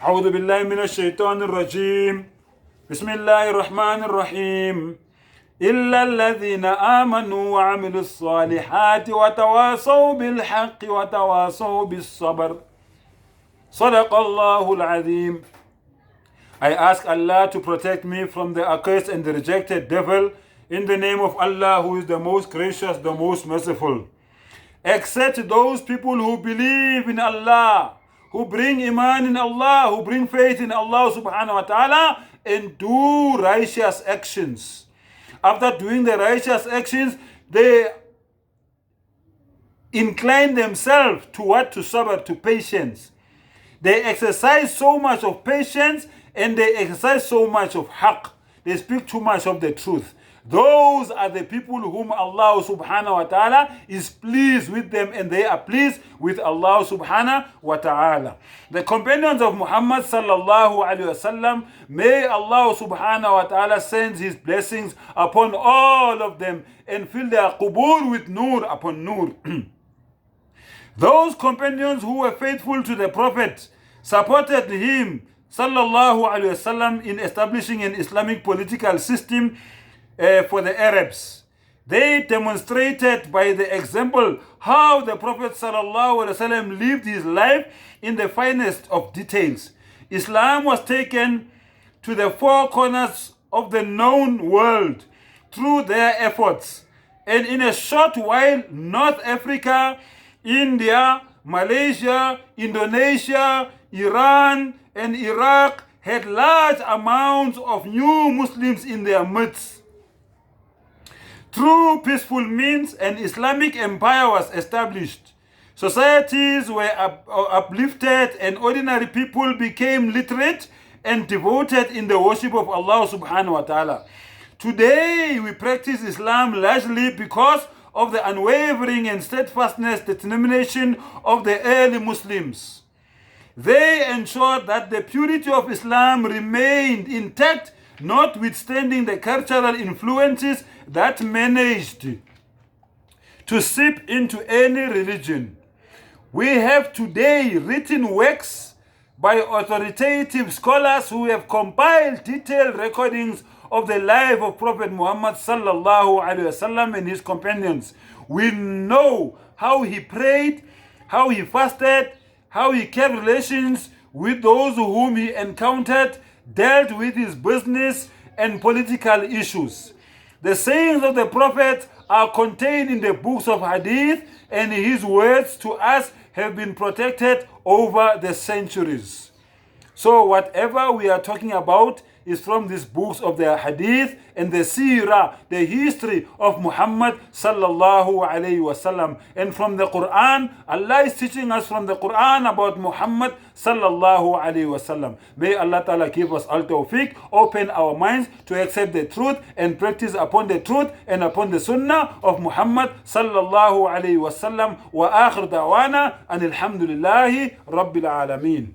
أعوذ بالله من الشيطان الرجيم بسم الله الرحمن الرحيم إلا الذين آمنوا وعملوا الصالحات وتواصوا بالحق وتواصوا بالصبر صدق الله العظيم. I ask Allah to protect me from the accursed and the rejected devil in the name of Allah, who is the most gracious, the most merciful. Except those people who believe in Allah, who bring iman in Allah, who bring faith in Allah subhanahu wa ta'ala, and do righteous actions. After doing the righteous actions, they incline themselves to what? To sabr, to patience. They exercise so much of patience and they exercise so much of haqq. They speak too much of the truth. Those are the people whom Allah subhanahu wa ta'ala is pleased with them, and they are pleased with Allah subhanahu wa ta'ala. The companions of Muhammad sallallahu alayhi wasallam, may Allah subhanahu wa ta'ala send his blessings upon all of them and fill their qubur with nur upon nur. Those companions who were faithful to the Prophet supported him sallallahu alayhi wasallam in establishing an Islamic political system for the Arabs. They demonstrated by the example how the Prophet sallallahu alaihi wasallam lived his life in the finest of details. Islam was taken to the four corners of the known world through their efforts. And in a short while, North Africa, India, Malaysia, Indonesia, Iran, and Iraq had large amounts of new Muslims in their midst. Through peaceful means, an Islamic empire was established. Societies were uplifted and ordinary people became literate and devoted in the worship of Allah subhanahu wa ta'ala. Today, we practice Islam largely because of the unwavering and steadfastness, determination of the early Muslims. They ensured that the purity of Islam remained intact, notwithstanding the cultural influences that managed to seep into any religion. We have today written works by authoritative scholars who have compiled detailed recordings of the life of Prophet Muhammad sallallahu alaihi wasallam and his companions. We know how he prayed, how he fasted, how he kept relations with those whom he encountered, dealt with his business and political issues. The sayings of the Prophet are contained in the books of Hadith, and his words to us have been protected over the centuries. So whatever we are talking about is from these books of the Hadith and the Seerah, the history of Muhammad sallallahu alayhi wasallam. And from the Quran, Allah is teaching us from the Quran about Muhammad sallallahu alayhi wasallam. May Allah Ta'ala give us al tawfiq, open our minds to accept the truth and practice upon the truth and upon the sunnah of Muhammad sallallahu alayhi wasallam. Wa akhir da'wana and alhamdulillahi rabbil alameen.